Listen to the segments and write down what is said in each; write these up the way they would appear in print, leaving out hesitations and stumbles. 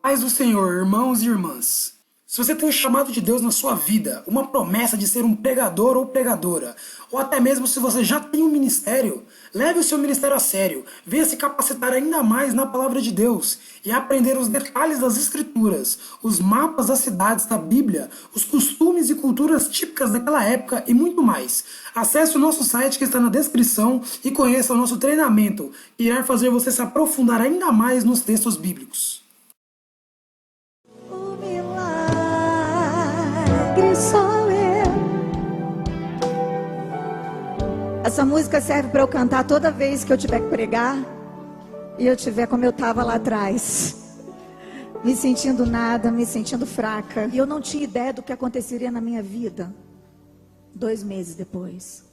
Paz do Senhor, irmãos e irmãs. Se você tem um chamado de Deus na sua vida, uma promessa de ser um pregador ou pregadora, ou até mesmo se você já tem um ministério, leve o seu ministério a sério, venha se capacitar ainda mais na palavra de Deus e aprender os detalhes das Escrituras, os mapas das cidades da Bíblia, os costumes e culturas típicas daquela época e muito mais. Acesse o nosso site que está na descrição e conheça o nosso treinamento, que irá fazer você se aprofundar ainda mais nos textos bíblicos. Sou eu. Essa música serve para eu cantar toda vez que eu tiver que pregar e eu tiver como eu estava lá atrás, me sentindo nada, me sentindo fraca, e eu não tinha ideia do que aconteceria na minha vida 2 meses depois.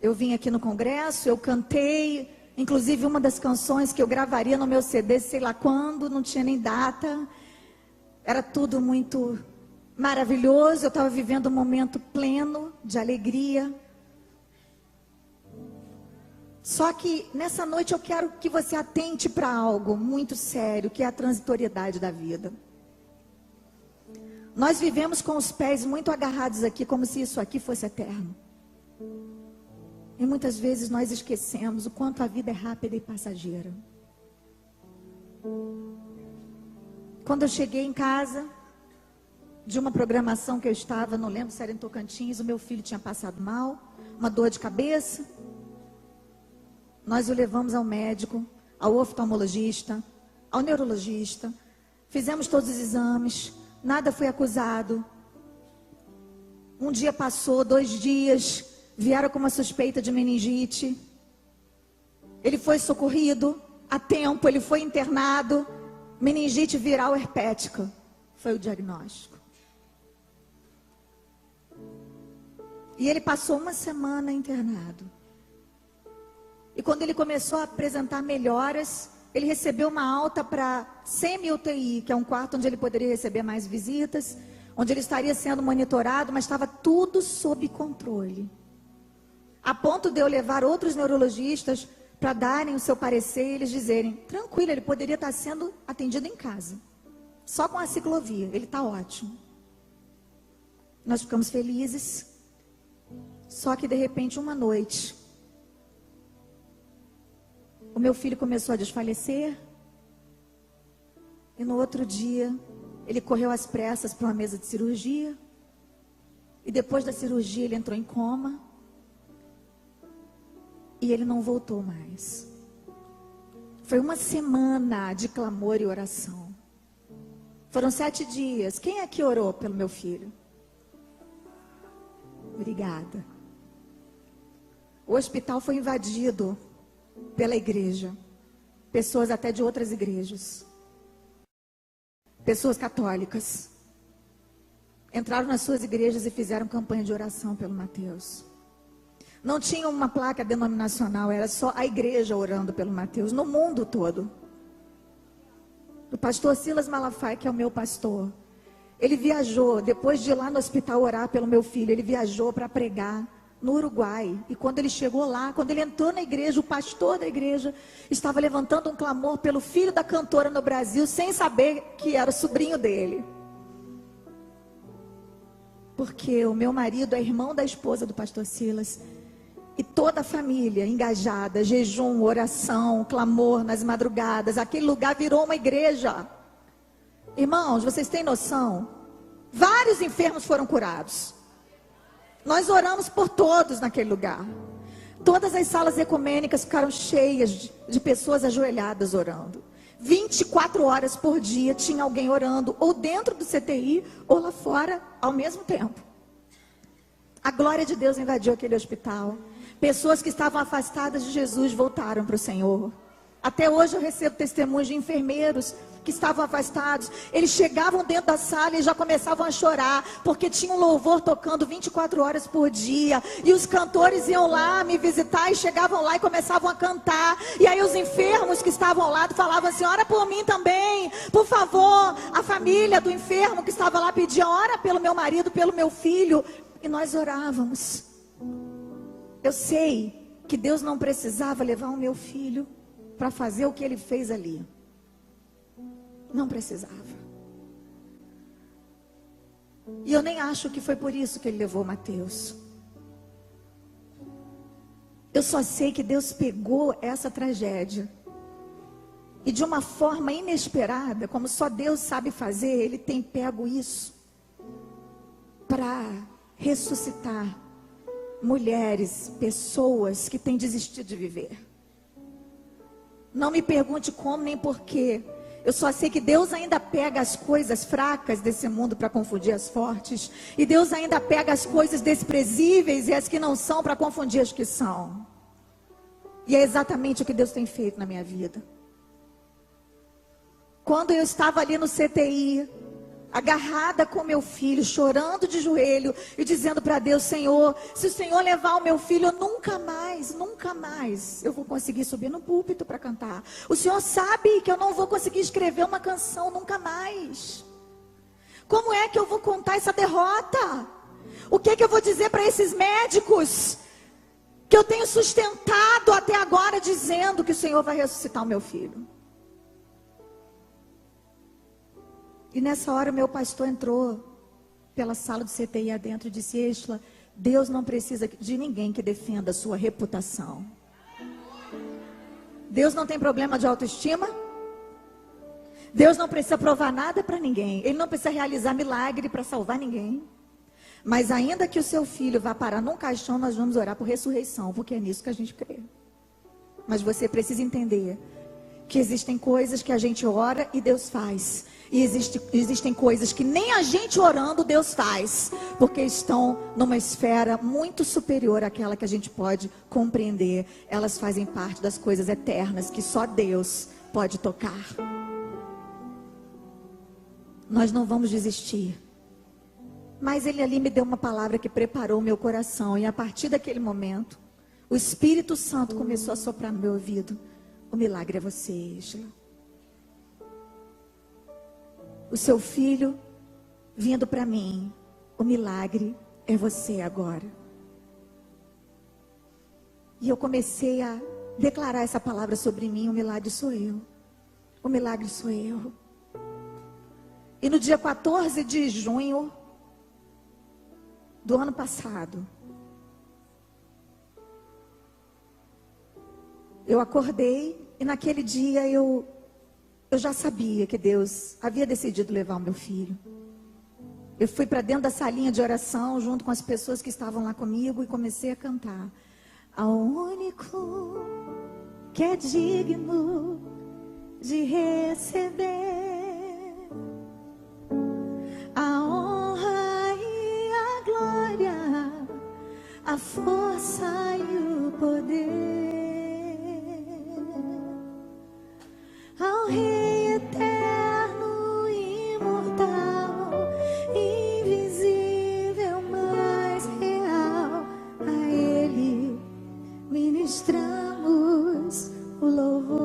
Eu vim aqui no congresso, eu cantei, inclusive uma das canções que eu gravaria no meu CD, sei lá quando, não tinha nem data. Era tudo muito maravilhoso, eu estava vivendo um momento pleno de alegria. Só que nessa noite eu quero que você atente para algo muito sério, que é a transitoriedade da vida. Nós vivemos com os pés muito agarrados aqui, como se isso aqui fosse eterno. E muitas vezes nós esquecemos o quanto a vida é rápida e passageira. Quando eu cheguei em casa, de uma programação que eu estava, não lembro se era em Tocantins, o meu filho tinha passado mal, uma dor de cabeça. Nós o levamos ao médico, ao oftalmologista, ao neurologista, fizemos todos os exames, nada foi acusado. Um dia passou, 2 dias, vieram com uma suspeita de meningite. Ele foi socorrido a tempo, ele foi internado. Meningite viral herpética foi o diagnóstico. E ele passou 1 semana internado. E quando ele começou a apresentar melhoras, ele recebeu uma alta para semi-UTI, que é um quarto onde ele poderia receber mais visitas, onde ele estaria sendo monitorado, mas estava tudo sob controle. A ponto de eu levar outros neurologistas para darem o seu parecer e eles dizerem, tranquilo, ele poderia estar sendo atendido em casa. Só com a ciclovia, ele está ótimo. Nós ficamos felizes. Só que de repente, uma noite, o meu filho começou a desfalecer. E no outro dia, ele correu às pressas para uma mesa de cirurgia. E depois da cirurgia, ele entrou em coma. E ele não voltou mais. Foi 1 semana de clamor e oração. Foram 7 dias. Quem aqui orou pelo meu filho? Obrigada. O hospital foi invadido pela igreja. Pessoas até de outras igrejas. Pessoas católicas. Entraram nas suas igrejas e fizeram campanha de oração pelo Mateus. Não tinha uma placa denominacional, era só a igreja orando pelo Mateus, no mundo todo. O pastor Silas Malafaia, que é o meu pastor, ele viajou, depois de ir lá no hospital orar pelo meu filho, ele viajou para pregar no Uruguai. E quando ele chegou lá, quando ele entrou na igreja, o pastor da igreja estava levantando um clamor pelo filho da cantora no Brasil, sem saber que era o sobrinho dele. Porque o meu marido é irmão da esposa do pastor Silas. E toda a família engajada, jejum, oração, clamor nas madrugadas. Aquele lugar virou uma igreja. Irmãos, vocês têm noção? Vários enfermos foram curados. Nós oramos por todos naquele lugar. Todas as salas ecumênicas ficaram cheias de pessoas ajoelhadas orando. 24 horas por dia tinha alguém orando, ou dentro do CTI, ou lá fora, ao mesmo tempo. A glória de Deus invadiu aquele hospital. Pessoas que estavam afastadas de Jesus voltaram para o Senhor. Até hoje eu recebo testemunhos de enfermeiros que estavam afastados. Eles chegavam dentro da sala e já começavam a chorar, porque tinha um louvor tocando 24 horas por dia. E os cantores iam lá me visitar e chegavam lá e começavam a cantar. E aí os enfermos que estavam ao lado falavam assim, ora por mim também, por favor. A família do enfermo que estava lá pedia, ora pelo meu marido, pelo meu filho. E nós orávamos. Eu sei que Deus não precisava levar o meu filho. para fazer o que ele fez ali. Não precisava. E eu nem acho que foi por isso que ele levou Mateus. Eu só sei que Deus pegou essa tragédia e de uma forma inesperada, como só Deus sabe fazer, Ele tem pego isso para ressuscitar mulheres, pessoas que têm desistido de viver. Não me pergunte como nem porquê. Eu só sei que Deus ainda pega as coisas fracas desse mundo para confundir as fortes. E Deus ainda pega as coisas desprezíveis e as que não são para confundir as que são. E é exatamente o que Deus tem feito na minha vida. Quando eu estava ali no CTI, agarrada com meu filho, chorando de joelho e dizendo para Deus: Senhor, se o Senhor levar o meu filho, eu nunca mais eu vou conseguir subir no púlpito para cantar. O Senhor sabe que eu não vou conseguir escrever uma canção nunca mais. Como é que eu vou contar essa derrota? O que é que eu vou dizer para esses médicos que eu tenho sustentado até agora dizendo que o Senhor vai ressuscitar o meu filho? E nessa hora o meu pastor entrou pela sala do CTI adentro e disse: Estela, Deus não precisa de ninguém que defenda a sua reputação. Deus não tem problema de autoestima. Deus não precisa provar nada para ninguém. Ele não precisa realizar milagre para salvar ninguém. Mas ainda que o seu filho vá parar num caixão, nós vamos orar por ressurreição, porque é nisso que a gente crê. Mas você precisa entender que existem coisas que a gente ora e Deus faz. E existem coisas que nem a gente orando Deus faz, porque estão numa esfera muito superior àquela que a gente pode compreender. Elas fazem parte das coisas eternas que só Deus pode tocar. Nós não vamos desistir. Mas ele ali me deu uma palavra que preparou o meu coração. E a partir daquele momento, o Espírito Santo começou a soprar no meu ouvido: o milagre é você, Estela. O seu filho vindo para mim, o milagre é você agora. E eu comecei a declarar essa palavra sobre mim: o milagre sou eu. O milagre sou eu. E no dia 14 de junho do ano passado, eu acordei e naquele dia eu já sabia que Deus havia decidido levar o meu filho. Eu fui para dentro da salinha de oração junto com as pessoas que estavam lá comigo e comecei a cantar: ao único que é digno de receber a honra e a glória, a força e o poder, ao Rei eterno, imortal, invisível, mais real, a Ele ministramos o louvor.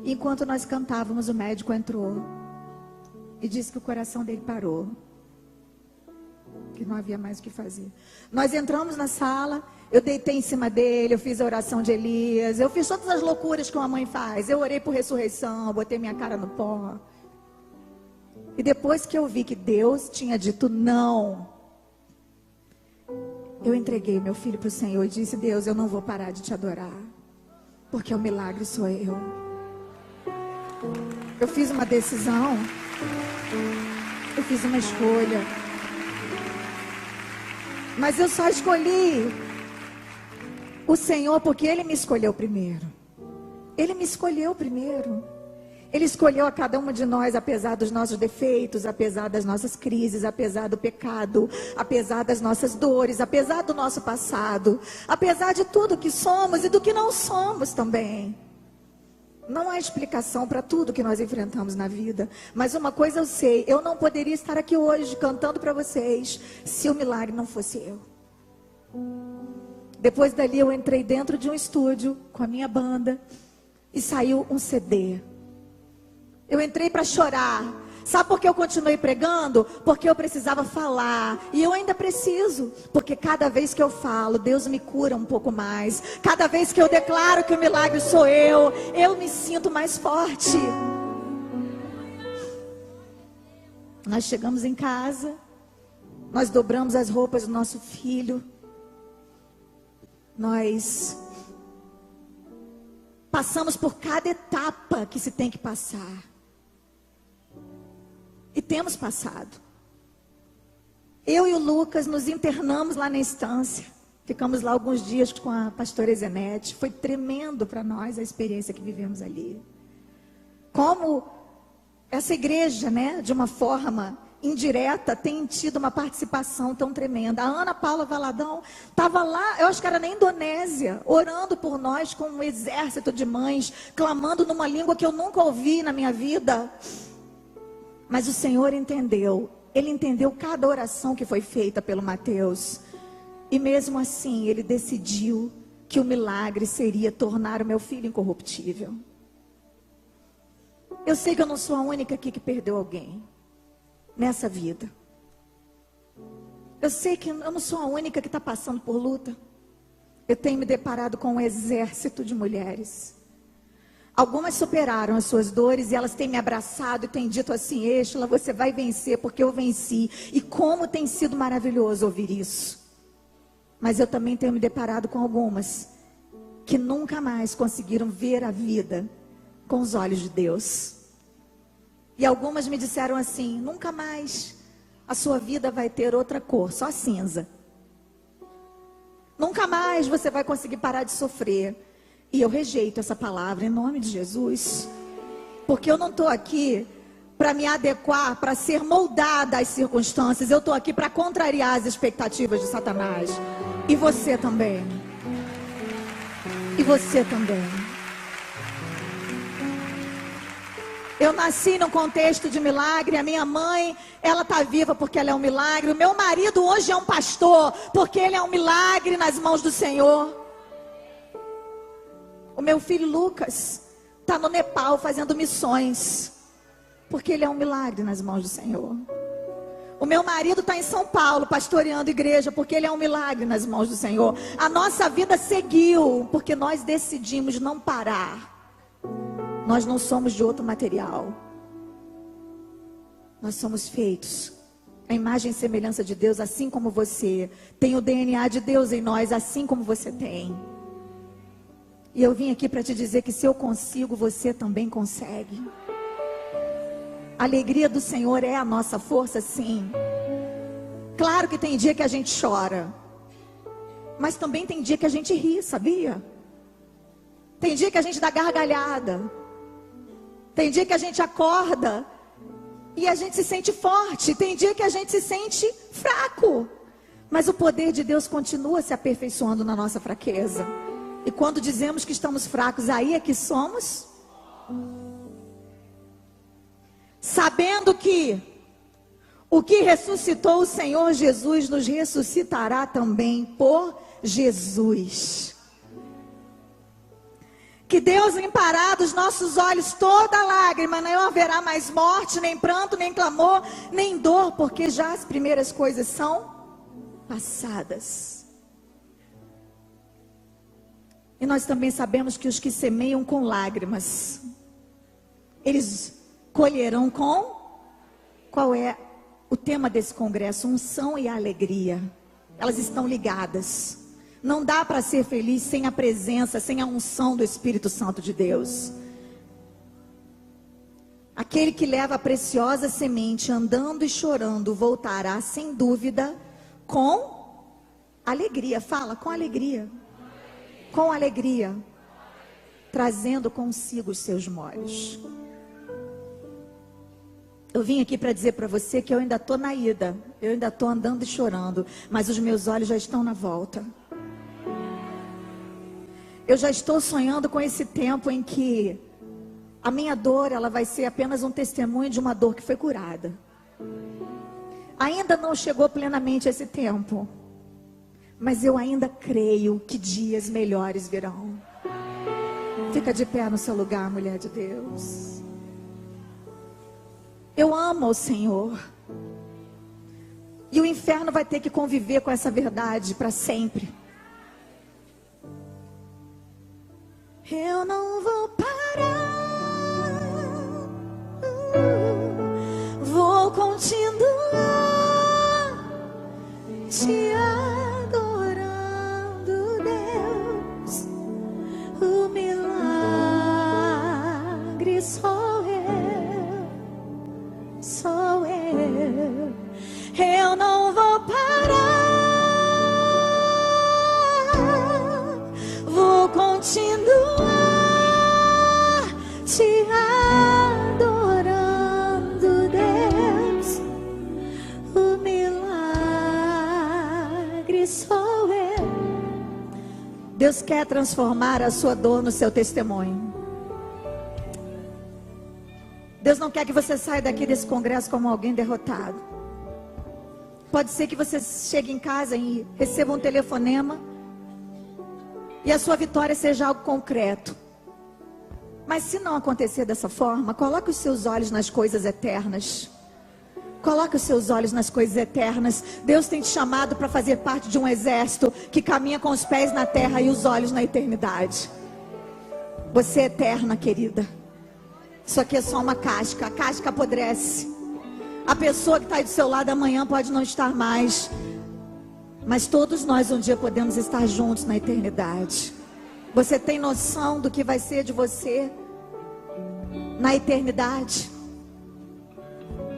Enquanto nós cantávamos, o médico entrou e disse que o coração dele parou, que não havia mais o que fazer. Nós entramos na sala, eu deitei em cima dele, eu fiz a oração de Elias, eu fiz todas as loucuras que uma mãe faz. Eu orei por ressurreição, botei minha cara no pó. E depois que eu vi que Deus tinha dito não, eu entreguei meu filho para o Senhor e disse: Deus, eu não vou parar de te adorar, porque o milagre sou eu. Eu fiz uma decisão, eu fiz uma escolha, mas eu só escolhi o Senhor porque Ele me escolheu primeiro. Ele me escolheu primeiro. Ele escolheu a cada uma de nós, apesar dos nossos defeitos, apesar das nossas crises, apesar do pecado, apesar das nossas dores, apesar do nosso passado, apesar de tudo que somos e do que não somos também. Não há explicação para tudo que nós enfrentamos na vida. Mas uma coisa eu sei: eu não poderia estar aqui hoje cantando para vocês se o milagre não fosse eu. Depois dali eu entrei dentro de um estúdio com a minha banda e saiu um CD. Eu entrei para chorar, Sabe por que eu continuei pregando? Porque eu precisava falar. E eu ainda preciso. Porque cada vez que eu falo, Deus me cura um pouco mais. Cada vez que eu declaro que o milagre sou eu me sinto mais forte. Nós chegamos em casa. Nós dobramos as roupas do nosso filho. Nós passamos por cada etapa que se tem que passar. E temos passado. Eu e o Lucas nos internamos lá na instância. Ficamos lá alguns dias com a pastora Zenete. Foi tremendo para nós a experiência que vivemos ali. Como essa igreja, né, de uma forma indireta, tem tido uma participação tão tremenda. A Ana Paula Valadão estava lá, eu acho que era na Indonésia, orando por nós com um exército de mães, clamando numa língua que eu nunca ouvi na minha vida. Mas o Senhor entendeu. Ele entendeu cada oração que foi feita pelo Mateus. E mesmo assim, ele decidiu que o milagre seria tornar o meu filho incorruptível. Eu sei que eu não sou a única aqui que perdeu alguém nessa vida. Eu sei que eu não sou a única que está passando por luta. Eu tenho me deparado com um exército de mulheres. Algumas superaram as suas dores e elas têm me abraçado e têm dito assim: Êxola, você vai vencer porque eu venci. E como tem sido maravilhoso ouvir isso. Mas eu também tenho me deparado com algumas que nunca mais conseguiram ver a vida com os olhos de Deus. E algumas me disseram assim: nunca mais a sua vida vai ter outra cor, só cinza. Nunca mais você vai conseguir parar de sofrer. E eu rejeito essa palavra em nome de Jesus. Porque eu não estou aqui para me adequar, para ser moldada às circunstâncias. Eu estou aqui para contrariar as expectativas de Satanás. E você também. E você também. Eu nasci num contexto de milagre. A minha mãe, ela está viva porque ela é um milagre. O meu marido hoje é um pastor porque ele é um milagre nas mãos do Senhor. O meu filho Lucas está no Nepal fazendo missões porque ele é um milagre nas mãos do Senhor. O meu marido está em São Paulo pastoreando igreja porque ele é um milagre nas mãos do Senhor. A nossa vida seguiu porque nós decidimos não parar. Nós não somos de outro material. Nós somos feitos à imagem e semelhança de Deus, assim como você. Tem o DNA de Deus em nós, assim como você tem. E eu vim aqui para te dizer que se eu consigo, você também consegue. A alegria do Senhor é a nossa força, sim. Claro que tem dia que a gente chora. Mas também tem dia que a gente ri, sabia? Tem dia que a gente dá gargalhada. Tem dia que a gente acorda e a gente se sente forte. Tem dia que a gente se sente fraco. Mas o poder de Deus continua se aperfeiçoando na nossa fraqueza. E quando dizemos que estamos fracos, aí é que somos. Sabendo que o que ressuscitou o Senhor Jesus nos ressuscitará também por Jesus. Que Deus limpará dos nossos olhos toda lágrima, não haverá mais morte, nem pranto, nem clamor, nem dor, porque já as primeiras coisas são passadas. E nós também sabemos que os que semeiam com lágrimas, eles colherão com... Qual é o tema desse congresso? Unção e alegria. Elas estão ligadas. Não dá para ser feliz sem a presença, sem a unção do Espírito Santo de Deus. Aquele que leva a preciosa semente andando e chorando voltará sem dúvida com alegria. Fala, com alegria. Com alegria. Trazendo consigo os seus molhos. Eu vim aqui para dizer para você que eu ainda estou na ida. Eu ainda estou andando e chorando. Mas os meus olhos já estão na volta. Eu já estou sonhando com esse tempo em que a minha dor, ela vai ser apenas um testemunho de uma dor que foi curada. Ainda não chegou plenamente esse tempo, mas eu ainda creio que dias melhores virão. Fica de pé no seu lugar, mulher de Deus. Eu amo o Senhor. E o inferno vai ter que conviver com essa verdade para sempre. Eu não vou parar, vou continuar te adorando, Deus. O milagre sou eu, sou eu. Eu não vou parar, vou continuar te adorando, Deus. O milagre sou eu. Deus quer transformar a sua dor no seu testemunho. Deus não quer que você saia daqui desse congresso como alguém derrotado. Pode ser que você chegue em casa e receba um telefonema e a sua vitória seja algo concreto. Mas se não acontecer dessa forma, coloque os seus olhos nas coisas eternas. Coloque os seus olhos nas coisas eternas. Deus tem te chamado para fazer parte de um exército que caminha com os pés na terra e os olhos na eternidade. Você é eterna, querida. Isso aqui é só uma casca. A casca apodrece. A pessoa que está aí do seu lado amanhã pode não estar mais. Mas todos nós um dia podemos estar juntos na eternidade. Você tem noção do que vai ser de você na eternidade?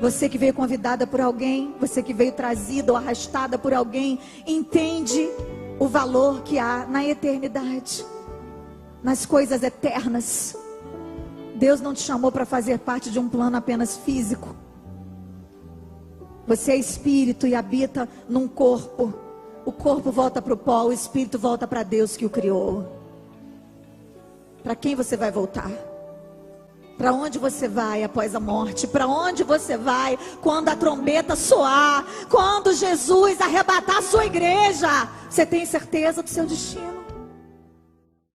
Você que veio convidada por alguém, você que veio trazida ou arrastada por alguém, entende o valor que há na eternidade, nas coisas eternas. Deus não te chamou para fazer parte de um plano apenas físico. Você é espírito e habita num corpo. O corpo volta para o pó, o espírito volta para Deus que o criou. Para quem você vai voltar? Para onde você vai após a morte? Para onde você vai quando a trombeta soar? Quando Jesus arrebatar a sua igreja? Você tem certeza do seu destino?